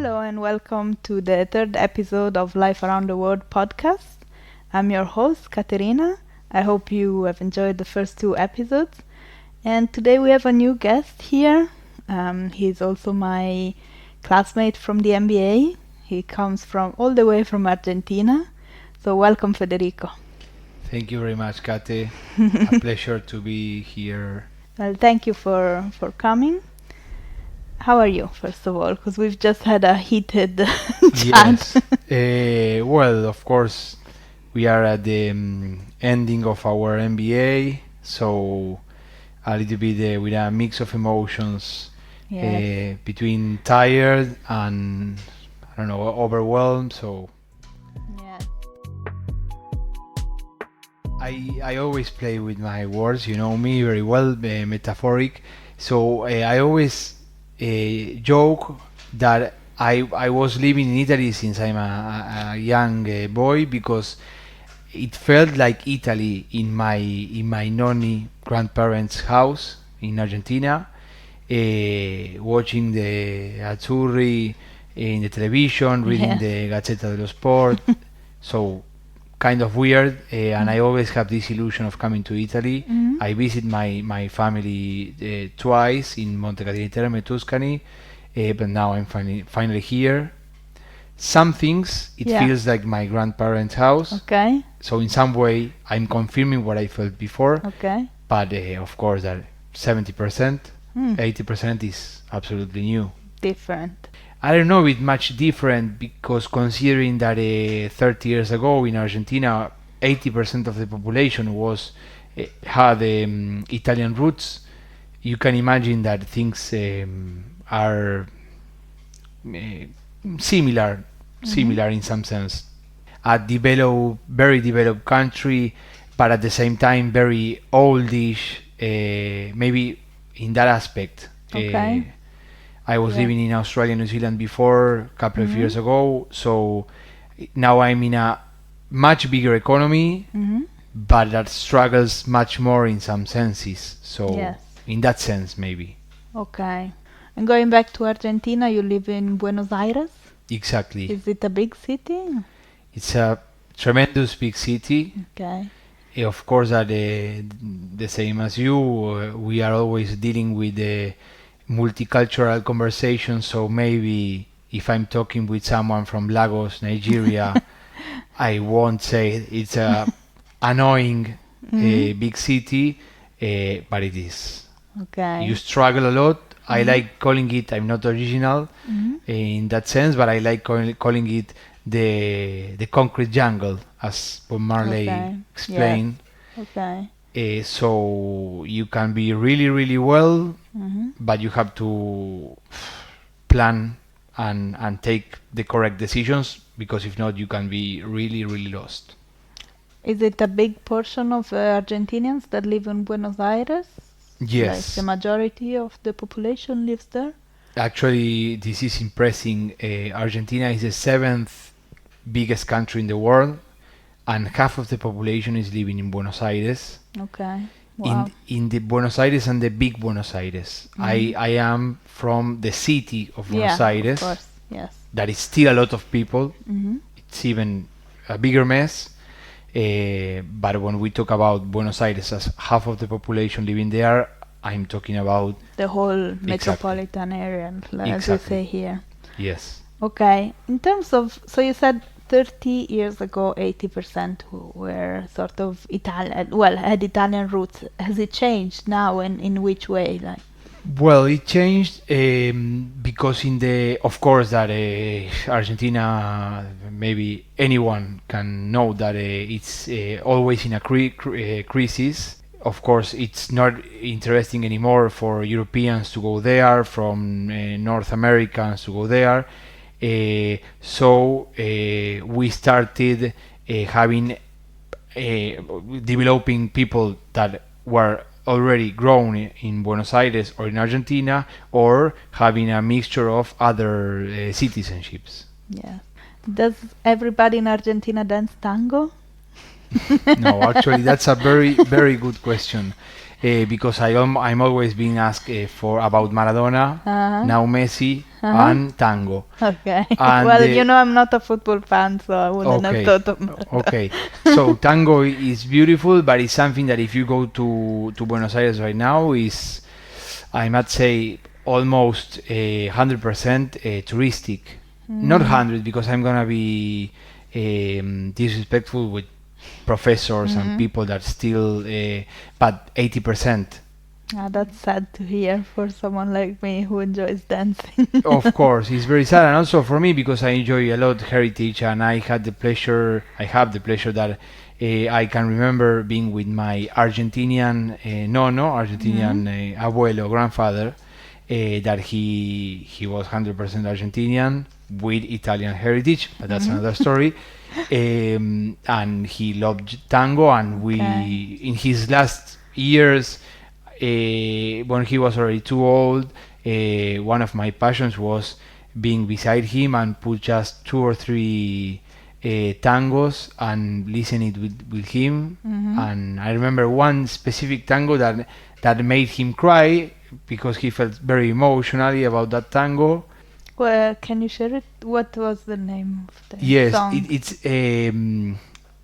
Hello and welcome to the third episode of Life Around the World podcast. I'm your host, Katerina. I hope you have enjoyed the first two episodes. And today we have a new guest here. He's also my classmate from the MBA. He comes from all the way from Argentina. So welcome, Federico. Thank you very much, Kate. A pleasure to be here. Well, thank you for coming. How are you, first of all? Because we've just had a heated chat. Yes. Well, of course, we are at the ending of our MBA, so a little bit with a mix of emotions Yes. between tired and, I don't know, overwhelmed. So Yes. I always play with my words, you know me very well, metaphoric. So I always joke that I was living in Italy since I'm a young boy because it felt like Italy in my nonni grandparents' house in Argentina, watching the Azzurri in the television, reading Yes. the Gazzetta dello Sport. So kind of weird, and I always have this illusion of coming to Italy. Mhm. I visit my family twice in Monte Terme, Tuscany, but now I'm finally here. Some things it Yeah. feels like my grandparents' house, Okay. so in some way I'm confirming what I felt before. Okay. But of course, that 70%, Hmm. 80% is absolutely new. Different. I don't know if much different because considering that 30 years ago in Argentina, 80% of the population had Italian roots. You can imagine that things are similar, similar in some sense. A very developed country, but at the same time very oldish. Maybe in that aspect. Okay. I was Yeah. living in Australia, New Zealand before a couple of years Mhm. ago, so now I'm in a much bigger economy, Mhm. but that struggles much more in some senses. So Yes. in that sense, maybe Okay. And going back to Argentina, you live in Buenos Aires. exactly. Is it a big city? It's a tremendous big city. Okay. Of course, that the same as you, we are always dealing with the multicultural conversation. So maybe if I'm talking with someone from Lagos, Nigeria, I won't say it's a annoying Mhm. big city, but it is. Okay. You struggle a lot. I Mhm. like calling it. I'm not original Mhm. in that sense, but I like calling it the concrete jungle, as Bob Marley Okay. Yes. explained. Okay. So you can be really, really well, Mhm. but you have to plan and take the correct decisions because if not, you can be really, really lost. Is it a big portion of Argentinians that live in Buenos Aires? Like the Yes, majority of the population lives there? actually, this is impressing. Argentina is the seventh biggest country in the world, and half of the population is living in Buenos Aires. Okay. In Wow. in the Buenos Aires and the big Buenos Aires. I am from the city of Buenos Yeah, of Aires. course. Yes. That is still a lot of people. Mhm. It's even a bigger mess. But when we talk about Buenos Aires as half of the population living there, I'm talking about The whole exactly. metropolitan area, as we Exactly. say here. Yes. Okay. In terms of, so you said 30 years ago, 80% who were sort of Italian, well, had Italian roots. Has it changed now, and in which way? Like, Well, it changed because of course, that Argentina, maybe anyone can know that it's always in a crisis. Of course, it's not interesting anymore for Europeans to go there, from North Americans to go there. So we started having developing people that were already grown in Buenos Aires or in Argentina, or having a mixture of other citizenships. yeah. Does everybody in Argentina dance tango? No, actually, that's a very, very good question. because I'm always being asked for about Maradona, Uh-huh. now Messi, Uh-huh. and Tango. Okay. And Well, I'm not a football fan, so I wouldn't have okay, thought of that. okay. So Tango is beautiful, but it's something that if you go to Buenos Aires right now is, I might say, almost 100% touristic. Not 100 because I'm gonna be disrespectful with professors and people that still, but 80%. That's sad to hear for someone like me who enjoys dancing. Of course, it's very sad, and also for me because I enjoy a lot heritage, and I have the pleasure that I can remember being with my Argentinian Argentinian abuelo, grandfather, that he was 100% Argentinian with Italian heritage, but that's another story. And he loved tango, and we in his last years, when he was already too old, one of my passions was being beside him and put just two or three tangos and listen it with him. And I remember one specific tango that made him cry because he felt very emotionally about that tango. Well, can you share it? What was the name of the Yes, song? it's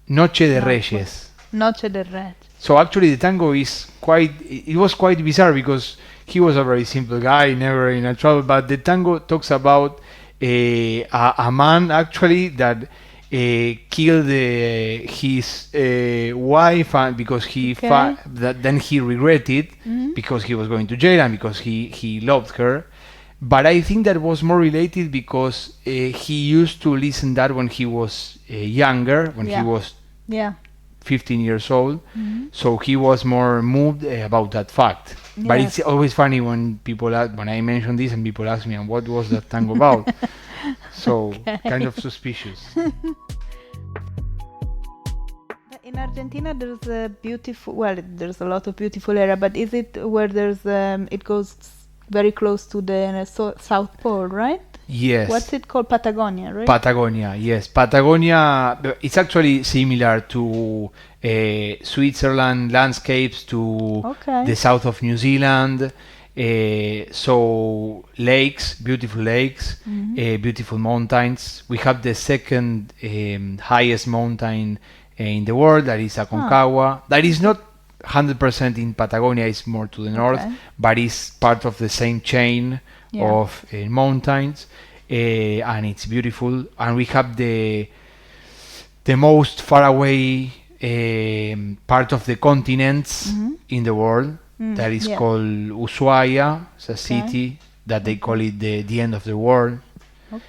Noche de No, Reyes. Noche de Red. So actually the tango is it was quite bizarre because he was a very simple guy, never in a trouble, but the tango talks about a man actually that killed his wife, and because then he regretted because he was going to jail and because he loved her. But I think that was more related because he used to listen that when he was younger, when he was Yeah. 15 years old, so he was more moved about that fact. But it's always funny when when I mention this and people ask me, and what was that tango about? So kind of suspicious. In Argentina, there's a there's a lot of beautiful area, but is it where there's it goes very close to the South Pole, right? Yes. What's it called? Patagonia, right? Patagonia, yes. Patagonia, it's actually similar to Switzerland landscapes, to the south of New Zealand. So lakes, beautiful beautiful mountains. We have the second highest mountain in the world, that is Aconcagua. That is not 100% in Patagonia, it's more to the north, but it's part of the same chain of mountains, and it's beautiful. And we have the most far away part of the continents in the world, that is called Ushuaia. It's a city that they call it the end of the world.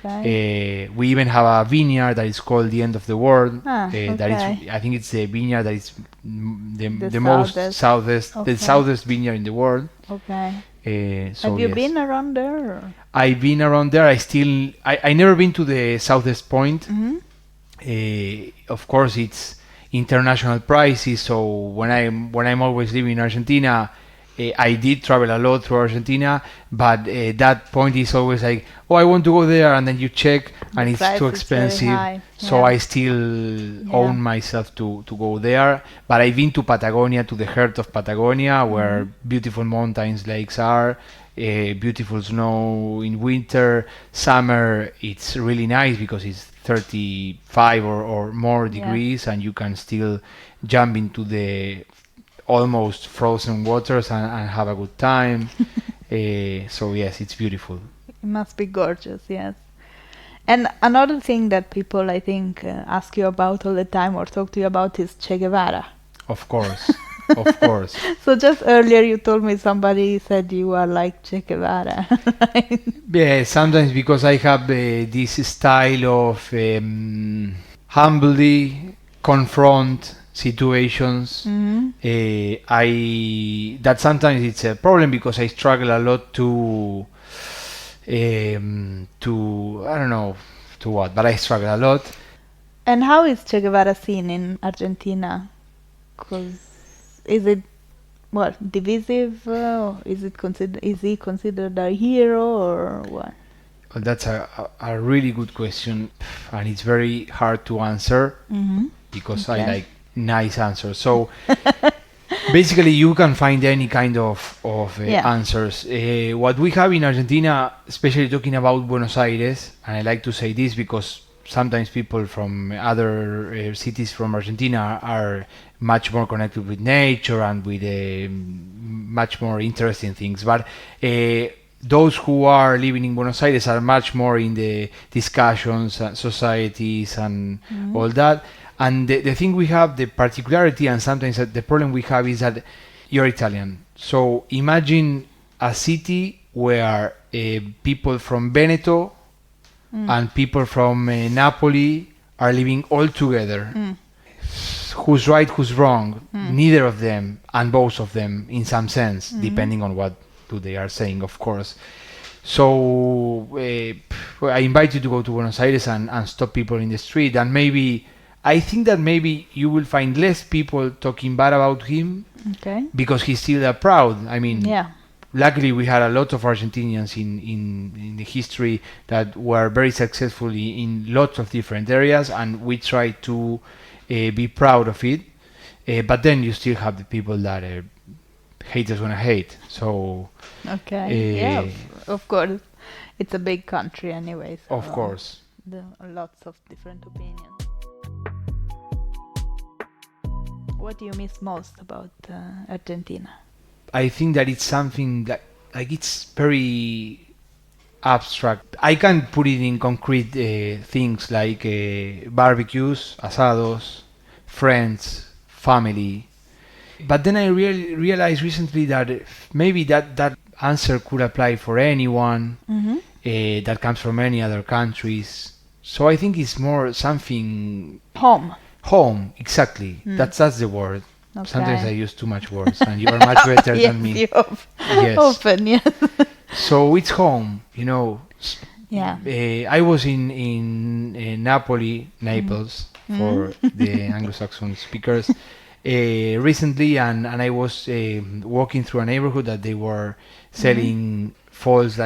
We even have a vineyard that is called the end of the world. That is, I think it's the vineyard that is the most southest vineyard in the world. So have you been around there? Or? I've been around there. I never been to the southest point. Of course, it's international prices. So when I'm always living in Argentina, I did travel a lot through Argentina, but that point is always like, oh, I want to go there, and then you check, and it's too expensive. So I still own myself to go there. But I've been to Patagonia, to the heart of Patagonia, where beautiful mountains, lakes are, beautiful snow in winter. Summer, it's really nice because it's 35 or more degrees, and you can still jump into the almost frozen waters and have a good time. So yes, it's beautiful. It must be gorgeous, yes. And another thing that people, I think, ask you about all the time or talk to you about is Che Guevara. Of course. Of course. So just earlier you told me somebody said you are like Che Guevara. Right? Yeah, sometimes because I have this style of humbly confront situations. That sometimes it's a problem because I struggle a lot to I don't know to what, but I struggle a lot. And how is Che Guevara seen in Argentina? Because is it divisive? Is he considered a hero or what? Well, that's a really good question, and it's very hard to answer because I like nice answers. So Basically, you can find any kind of Yeah. answers. What we have in Argentina, especially talking about Buenos Aires, and I like to say this because sometimes people from other cities from Argentina are much more connected with nature and with much more interesting things. But those who are living in Buenos Aires are much more in the discussions and societies and all that. And the thing we have, the particularity, and sometimes the problem we have is that you're Italian. So imagine a city where people from Veneto and people from Napoli are living all together. Who's right, who's wrong? Neither of them, and both of them, in some sense, depending on what do they are saying, of course. So I invite you to go to Buenos Aires and stop people in the street, and maybe I think that maybe you will find less people talking bad about him Okay. because he's still that proud. I mean, Yeah. luckily we had a lot of Argentinians in the history that were very successful in lots of different areas, and we try to be proud of it. But then you still have the people that haters gonna hate. So Okay. Yeah. uh, Of course, it's a big country anyway. So of course. there are lots of different opinions. What do you miss most about Argentina? I think that it's something that like it's very abstract. I can put it in concrete things like barbecues, asados, friends, family. But then I realized recently that maybe that answer could apply for anyone that comes from any other countries. So I think it's more something Home. home. Exactly. That's the word. Okay. Sometimes I use too much words, and you are much better Yes, than me. you Yes. open. Yes. So it's home, you know. Yeah. I was in Naples, for the Anglo-Saxon speakers, recently, and I was walking through a neighborhood that they were selling false,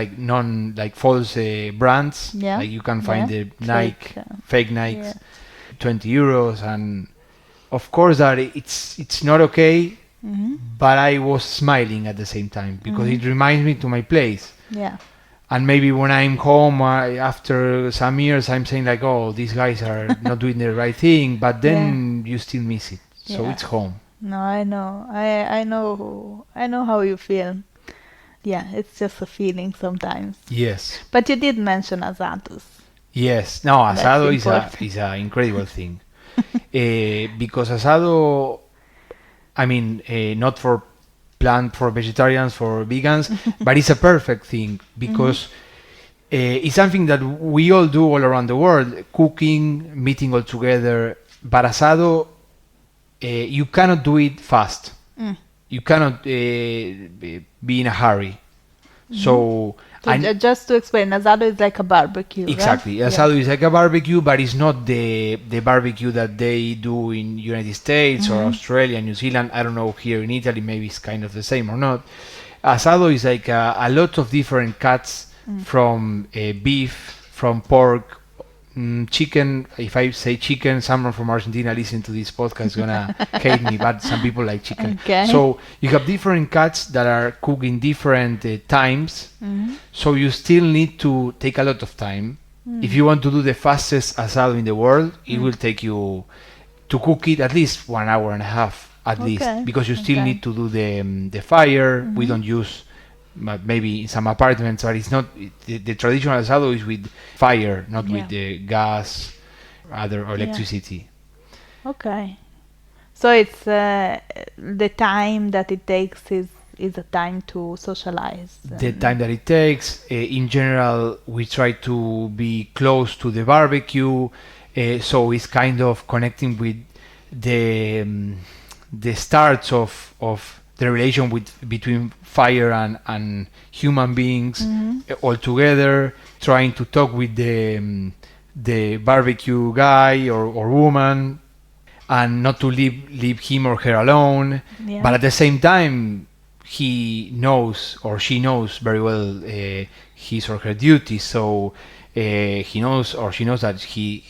false brands. Yeah. Like you can find Yeah. the Nike, Fake, fake Nikes, yeah. 20 euros, and of course that it's not okay. But I was smiling at the same time because it reminds me to my place. Yeah. And maybe when I'm home after some years, I'm saying like, "Oh, these guys are not doing the right thing," but then you still miss it. So Yeah. it's home. No, I know. I know. I know how you feel. Yeah, it's just a feeling sometimes. Yes, But you did mention asados. yes. No, That's asado important. is a incredible thing. Because asado, I mean, not for vegetarians, for vegans, but it's a perfect thing because it's something that we all do all around the world, cooking, meeting all together. But asado, you cannot do it fast. You cannot be in a hurry. So, So just to explain, asado is like a barbecue, exactly, right? asado is like a barbecue, but it's not the barbecue that they do in United States or Australia, New Zealand. I don't know, here in Italy maybe it's kind of the same or not. Asado is like a lot of different cuts from beef, from pork, chicken. If I say chicken, someone from Argentina listening to this podcast is gonna hate me, but some people like chicken. Okay. So you have different cuts that are cooked in different times. So you still need to take a lot of time. If you want to do the fastest asado in the world, it will take you to cook it at least 1 hour and a half at least, Okay. because you still Okay. need to do the fire. We don't use maybe in some apartments, but it's not the traditional asado is with fire, not with the gas, other or electricity. Okay. So it's the time that it takes is a time to socialize. The time that it takes. In general, we try to be close to the barbecue, so it's kind of connecting with the starts of the relation between fire and human beings all together, trying to talk with the barbecue guy or woman, and not to leave him or her alone. Yeah. But at the same time, he knows or she knows very well his or her duty, so he knows or she knows that he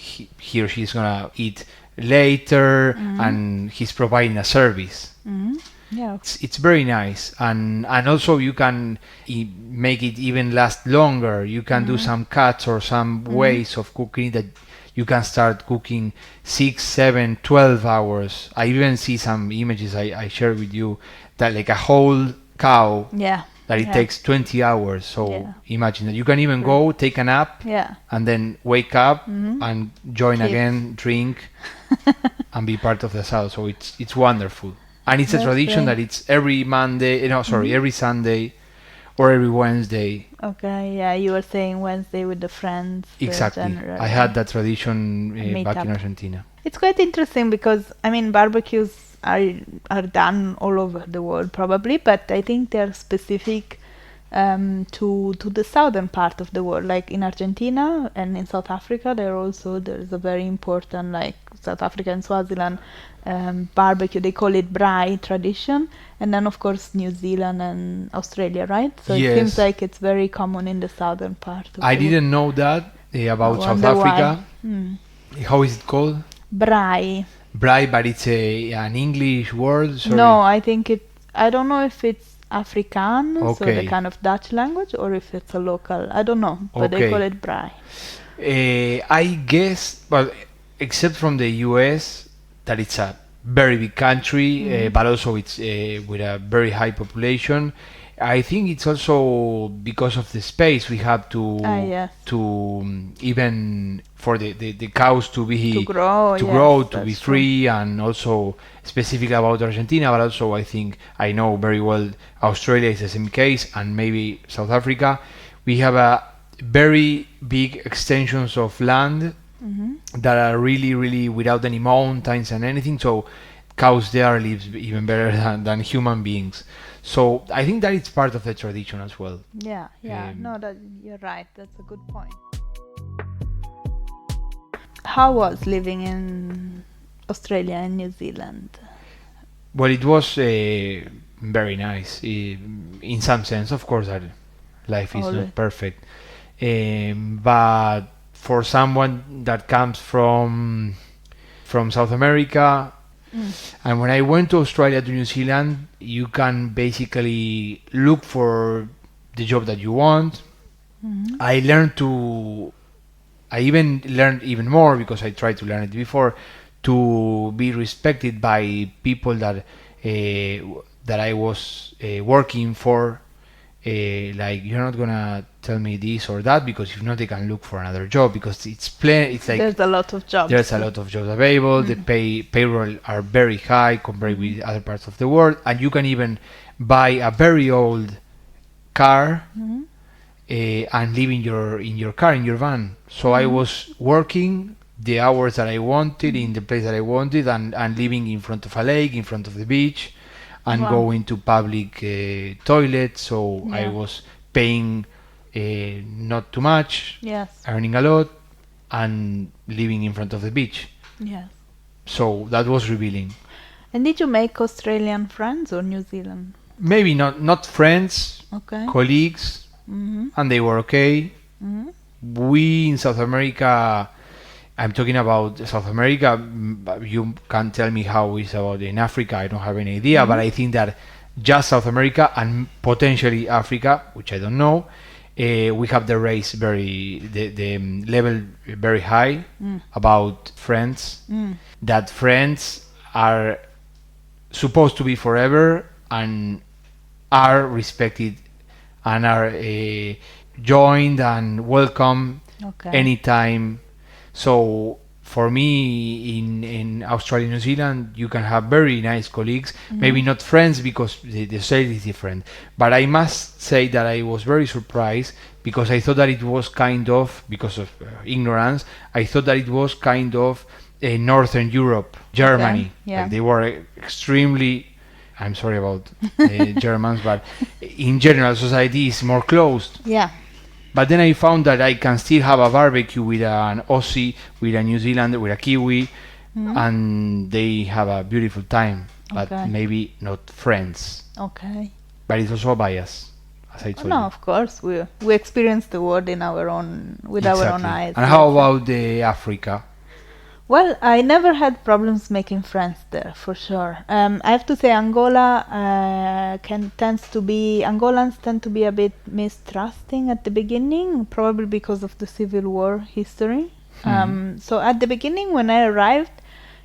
or she is gonna eat later, and he's providing a service. Yeah. It's very nice, and also you can make it even last longer. You can do some cuts or some ways of cooking that you can start cooking 6, 7, 12 hours. I even see some images I share with you that like a whole cow Yeah. that it Yeah. takes 20 hours. So Yeah. imagine that you can even go take a nap Yeah. and then wake up and join Keep. again, drink, and be part of the salad. So it's wonderful, and it's a That's tradition great. that it's every Monday. No, sorry, every Sunday or every Wednesday. Okay, yeah, you were saying Wednesday with the friends, Exactly. generally. I had that tradition A back in meetup. Argentina. It's quite interesting because I mean barbecues are done all over the world probably, but I think they're specific to the southern part of the world. Like in Argentina and in South Africa, there's a very important like South Africa and Swaziland barbecue. They call it braai tradition, and then of course New Zealand and Australia, right? So it seems Yes. like it's very common in the southern part of I the world. didn't know that I about South wonder why. Africa. How is it called? Braai. Braai, but it's an English word. Sorry. No, I think I don't know if it's Afrikaans, so the Okay. kind of Dutch language, or if it's a local. I don't know, but they Okay. call it braai. I guess, well, except from the US, that it's a very big country, but also it's with a very high population. I think it's also because of the space we have to Yes. even for the cows to be To grow, to yes, grow, to be that's true. free, and also specific about Argentina, but also I think I know very well Australia is the same case, and maybe South Africa. We have a very big extensions of land that are really, really without any mountains and anything. So cows there lives even better than human beings. So I think that it's part of the tradition as well. Yeah, yeah. Um, No, that you're right. That's a good point. How was living in Australia and New Zealand? Well, it was very nice. In some sense, of course, that life is Always. not perfect. But for someone that comes from South America, and when I went to Australia to New Zealand, you can basically look for the job that you want. I learned to. I even learned even more because I tried to learn it before to be respected by people that I was working for. Like you're not gonna tell me this or that because if not, they can look for another job because it's like There's a lot of jobs. there's a lot of jobs available. The payroll are very high compared with other parts of the world, and you can even buy a very old car and live in your car in your van. So I was working the hours that I wanted in the place that I wanted, and living in front of a lake, in front of the beach, and Wow. going to public toilets. So I Yeah. was paying not too much, Yes. earning a lot, and living in front of the beach. Yes. So that was revealing. And did you make Australian friends or New Zealand? Maybe not friends, Okay. colleagues, and they were okay. We in South America, I'm talking about South America. You can tell me how it's about in Africa. I don't have any idea, but I think that just South America and potentially Africa, which I don't know, we have the race the level very high about friends. That friends are supposed to be forever and are respected and are joined and welcome Okay. anytime. So for me in Australia, New Zealand, you can have very nice colleagues, maybe not friends because the sale is different. But I must say that I was very surprised because I thought that it was kind of, because of ignorance, I thought that it was kind of Northern Europe, Germany. yeah. Like they were extremely, I'm sorry about Germans, but in general, society is more closed. Yeah. But then I found that I can still have a barbecue with an Aussie, with a New Zealander, with a Kiwi, and they have a beautiful time. But Okay. maybe not friends. Okay. But it's also a bias, as I told No, you. of course we experience the world in our own with our own Exactly. eyes. And how yes. about the Africa? Well, I never had problems making friends there, for sure. I have to say, Angolans tend to be a bit mistrusting at the beginning, probably because of the Civil War history. So at the beginning, when I arrived,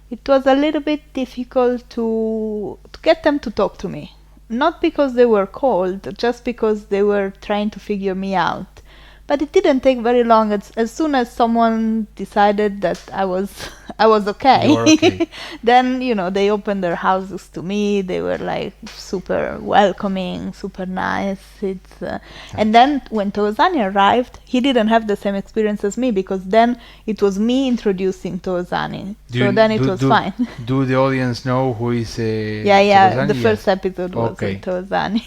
it was a little bit difficult to get them to talk to me. Not because they were cold, just because they were trying to figure me out. But it didn't take very long. As soon as someone decided that I was I was okay, You were okay. then they opened their houses to me. They were like super welcoming, super nice. And then when Tozani arrived, he didn't have the same experience as me, because then it was me introducing Tozani. So then it was fine. Do the audience know who is Yeah. Tozani? The first episode was Okay. with Tozani.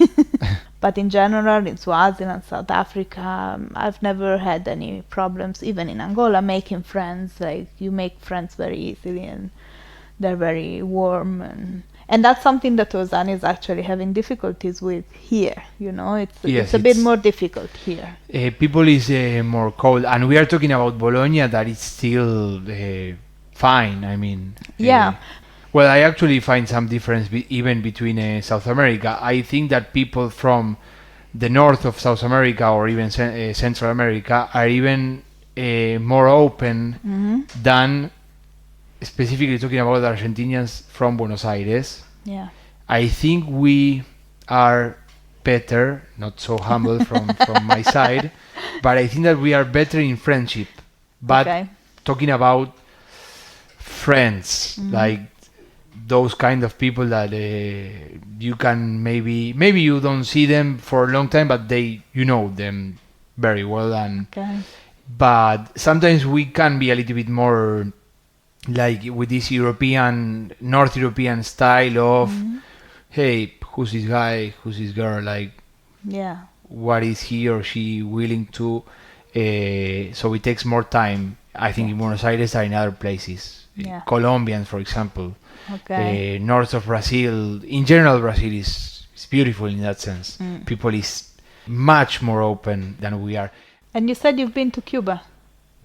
But in general, in Swaziland, South Africa, I've never had any problems. Even in Angola, making friends, like you make friends very easily, and they're very warm, and that's something that Ozani is actually having difficulties with here. It's a bit more difficult here. People is more cold, and we are talking about Bologna, that is still fine. I mean, Yeah. Well, I actually find some difference even between South America. I think that people from the north of South America, or even Central America, are even more open than, specifically talking about the Argentinians from Buenos Aires. Yeah. I think we are better, not so humble from my side, but I think that we are better in friendship. But Okay. talking about friends, like those kind of people that you can maybe you don't see them for a long time, but you know them very well, and Okay. but sometimes we can be a little bit more like with this North European style of, hey, who's this guy, who's this girl, like, Yeah. what is he or she willing to, so it takes more time, I think, in Buenos Aires than in other places. Yeah. Colombians, for example. Okay. North of Brazil, in general, Brazil is beautiful in that sense. People is much more open than we are. And you said you've been to Cuba.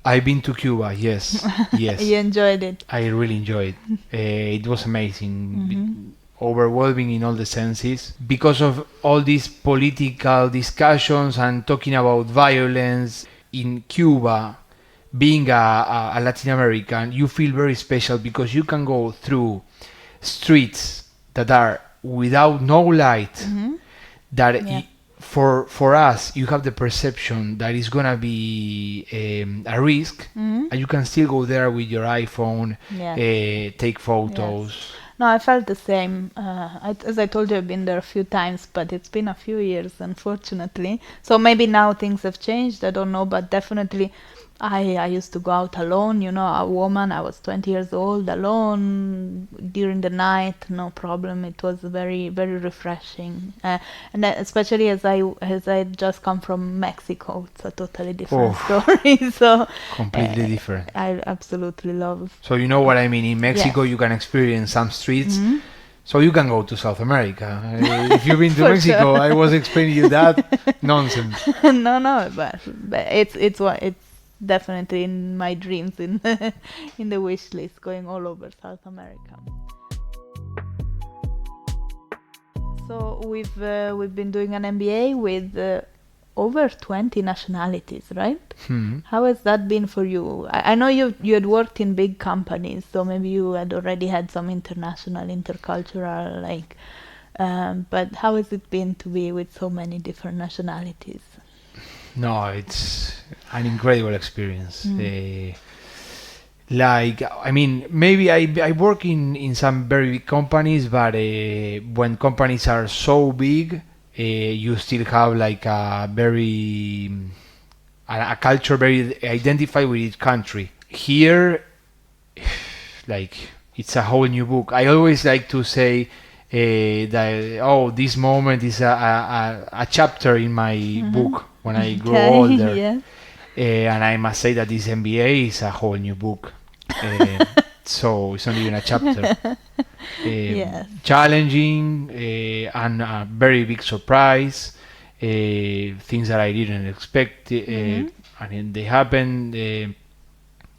I've been to Cuba, yes. You enjoyed it. I really enjoyed it. It was amazing, overwhelming in all the senses, because of all these political discussions and talking about violence in Cuba. Being a Latin American, you feel very special, because you can go through streets that are without no light, that Yeah. for us, you have the perception that it's gonna be a risk, and you can still go there with your iPhone, Yeah. take photos. No, I felt the same. As I told you, I've been there a few times, but it's been a few years, unfortunately. So maybe now things have changed. I don't know, but definitely, I used to go out alone. A woman. I was 20 years old, alone during the night. No problem. It was very, very refreshing. And especially as I just come from Mexico, it's a totally different story. So Completely different. I absolutely love. So you know what I mean. In Mexico, you can experience some streets. So you can go to South America. If you've been to For Mexico, sure. I was explaining you that nonsense. No, but it's definitely in my dreams, in in the wish list, going all over South America. So we've been doing an MBA with over 20 nationalities, right? How has that been for you? I know you had worked in big companies, so maybe you had already had some international, intercultural, like. But how has it been to be with so many different nationalities? No, it's an incredible experience. Like, I mean, maybe I work in some very big companies, but when companies are so big, you still have like a culture very identified with each country. Here, like, it's a whole new book. I always like to say that this moment is a chapter in my book when I grow older. Yeah. And I must say that this MBA is a whole new book. So it's not even a chapter. Yes. Challenging and a very big surprise. Things that I didn't expect, and they happened.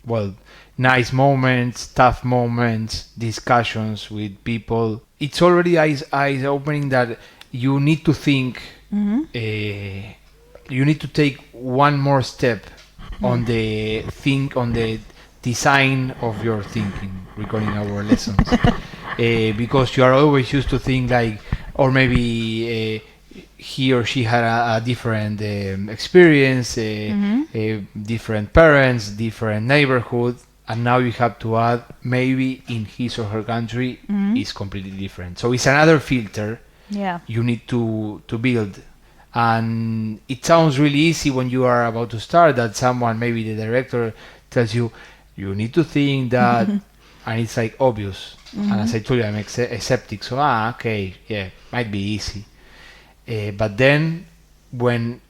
well, nice moments, tough moments, discussions with people. It's already eyes opening that you need to think. You need to take one more step on the design of your thinking regarding our lessons, because you are always used to think like, or maybe he or she had a different experience, different parents, different neighborhood, and now you have to add maybe in his or her country is completely different. So it's another filter Yeah. you need to build. And it sounds really easy when you are about to start, that someone, maybe the director, tells you you need to think that, and it's like obvious. And as I told you, I'm a skeptic, so okay, yeah, might be easy. But then when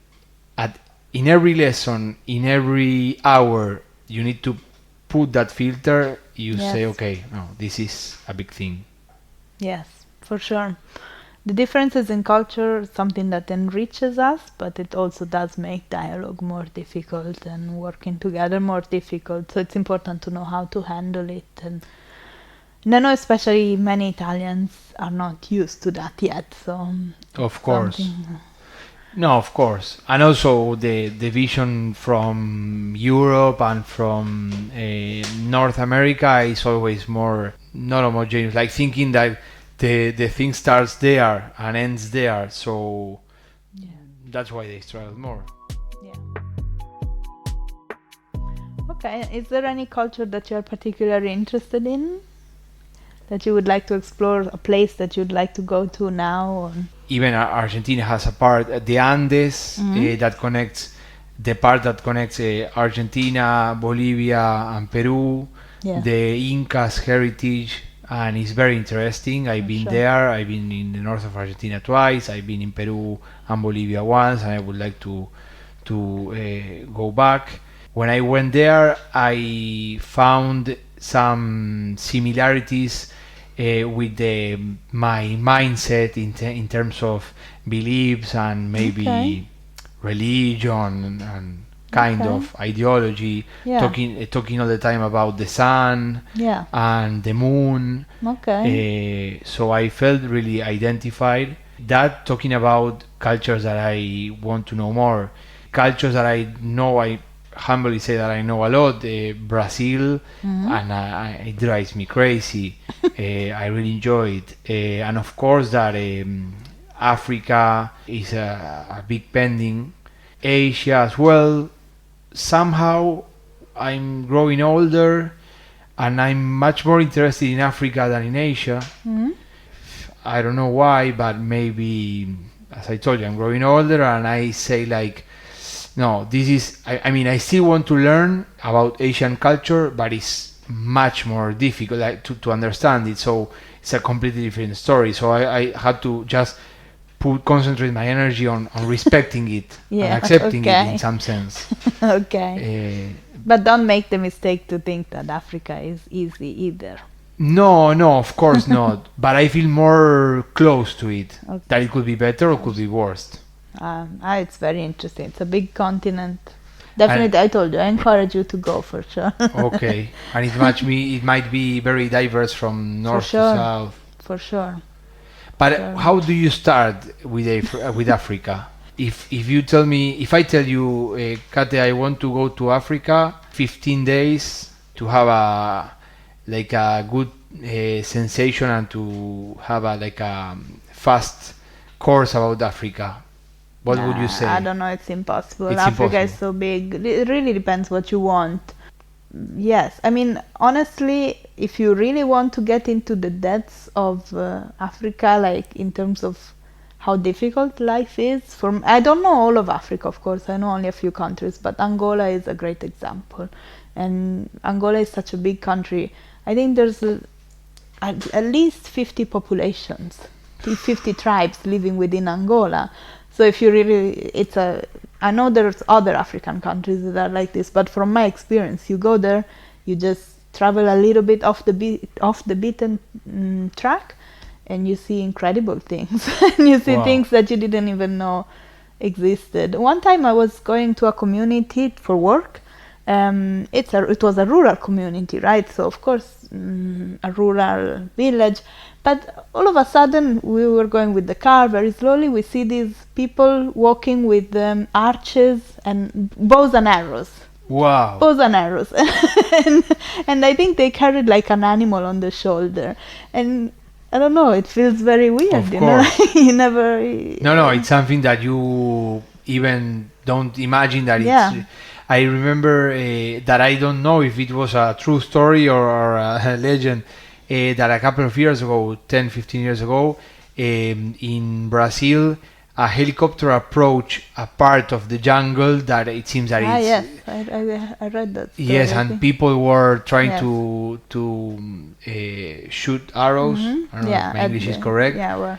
in every lesson, in every hour, you need to put that filter, you say, Yes. okay, no, this is a big thing. Yes, for sure. The differences in culture is something that enriches us, but it also does make dialogue more difficult and working together more difficult. So it's important to know how to handle it. And I know especially many Italians are not used to that yet. So Of course. something. No, of course, and also the vision from Europe and from North America is always more not homogeneous. Like thinking that the thing starts there and ends there, so Yeah. that's why they struggle more. Yeah. Okay. Is there any culture that you're particularly interested in? That you would like to explore, a place that you'd like to go to now? Or... Even Argentina has a part, the Andes, that connects the part that connects Argentina, Bolivia, and Peru. Yeah. The Incas heritage, and it's very interesting. I've been Sure. there. I've been in the north of Argentina twice. I've been in Peru and Bolivia once, and I would like to go back. When I went there, I found some similarities with my mindset in terms of beliefs and maybe Okay. religion and kind Okay. of ideology. Yeah. Talking all the time about the sun Yeah. and the moon. Okay. So I felt really identified. That talking about cultures that I want to know more, cultures that I know, I humbly say that I know a lot. Brazil, and it drives me crazy. I really enjoy it, and of course that Africa is a big pending. Asia as well. Somehow I'm growing older, and I'm much more interested in Africa than in Asia. I don't know why, but maybe, as I told you, I'm growing older, and I say like, no, this is. I mean, I still want to learn about Asian culture, but it's much more difficult like, to understand it. So it's a completely different story. So I had to just concentrate my energy on respecting it Yeah, and accepting it okay. in some sense. Okay. But don't make the mistake to think that Africa is easy either. No, no, of course not. But I feel more close to it. Okay. That it could be better or could be worse. It's very interesting. It's a big continent. Definitely, I told you, I encourage you to go for sure. Okay, and it might be very diverse from north sure. to south. For sure. But Sure. how do you start with Africa? If I tell you, Kate, I want to go to Africa, 15 days to have a good sensation and to have a fast course about Africa, what would you say? I don't know, it's impossible. It's Africa is impossible. so big. It really depends what you want. Yes, I mean, honestly, if you really want to get into the depths of Africa, like in terms of how difficult life is, I don't know all of Africa, of course, I know only a few countries, but Angola is a great example. And Angola is such a big country. I think there's at least 50 populations, 50 tribes living within Angola. So if you really, I know there's other African countries that are like this, but from my experience, you go there, you just travel a little bit off the beaten track, and you see incredible things. And you see Wow. things that you didn't even know existed. One time I was going to a community for work, It was a rural community, right? So of course, a rural village. But all of a sudden, we were going with the car very slowly. We see these people walking with arches and bows and arrows. Wow. Bows and arrows. and I think they carried like an animal on the shoulder. And I don't know, it feels very weird, Of you know? course. You never... No, it's something that you even don't imagine that Yeah. it's. I remember that I don't know if it was a true story or a legend, that a couple of years ago, 10, 15 years ago, in Brazil, a helicopter approached a part of the jungle that it seems that it's. yes, I read that story, Yes, I and think. people were trying Yes. to shoot arrows. I don't know Yeah, if my at English is the- correct. Yeah, well,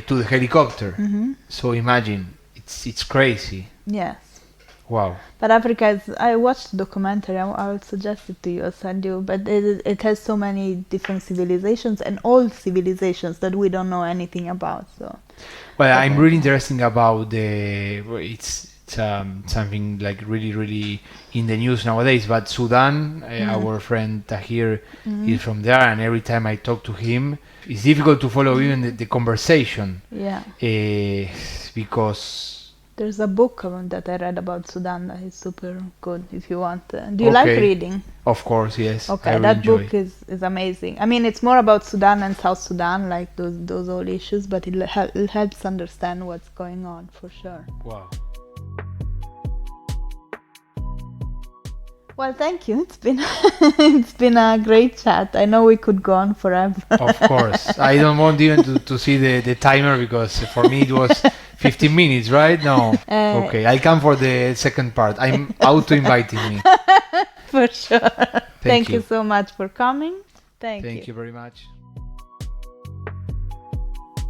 To the helicopter. hmm So imagine, it's crazy. yes. Wow. But Africa is. I watched the documentary. I will suggest it to you. I'll send you. But it has so many different civilizations and old civilizations that we don't know anything about. So. Well, I'm Okay. really interested about it's something like really in the news nowadays. But Sudan, our friend Tahir is from there, and every time I talk to him, it's difficult to follow even the conversation Yeah. because. There's a book that I read about Sudan that is super good. If you want, do you like Okay. reading? Of course, yes. I Okay, really that enjoy. book is amazing. I mean, it's more about Sudan and South Sudan, like those old issues, but it helps understand what's going on for sure. Wow. Well, thank you. It's been it's been a great chat. I know we could go on forever. Of course. I don't want even to see the timer because for me it was 15 minutes, right? No. Okay, I'll come for the second part. I'm auto-inviting me. For sure. Thank you you. so much for coming. Thank you. Thank you very much.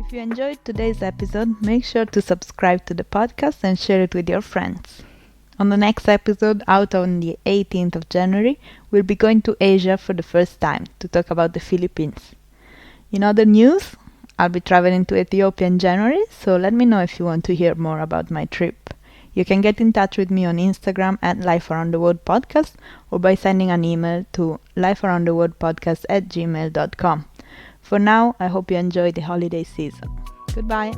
If you enjoyed today's episode, make sure to subscribe to the podcast and share it with your friends. On the next episode, out on the 18th of January, we'll be going to Asia for the first time to talk about the Philippines. In other news, I'll be traveling to Ethiopia in January, so let me know if you want to hear more about my trip. You can get in touch with me on Instagram at Life Around the World Podcast or by sending an email to lifearoundtheworldpodcast@gmail.com. For now, I hope you enjoy the holiday season. Goodbye.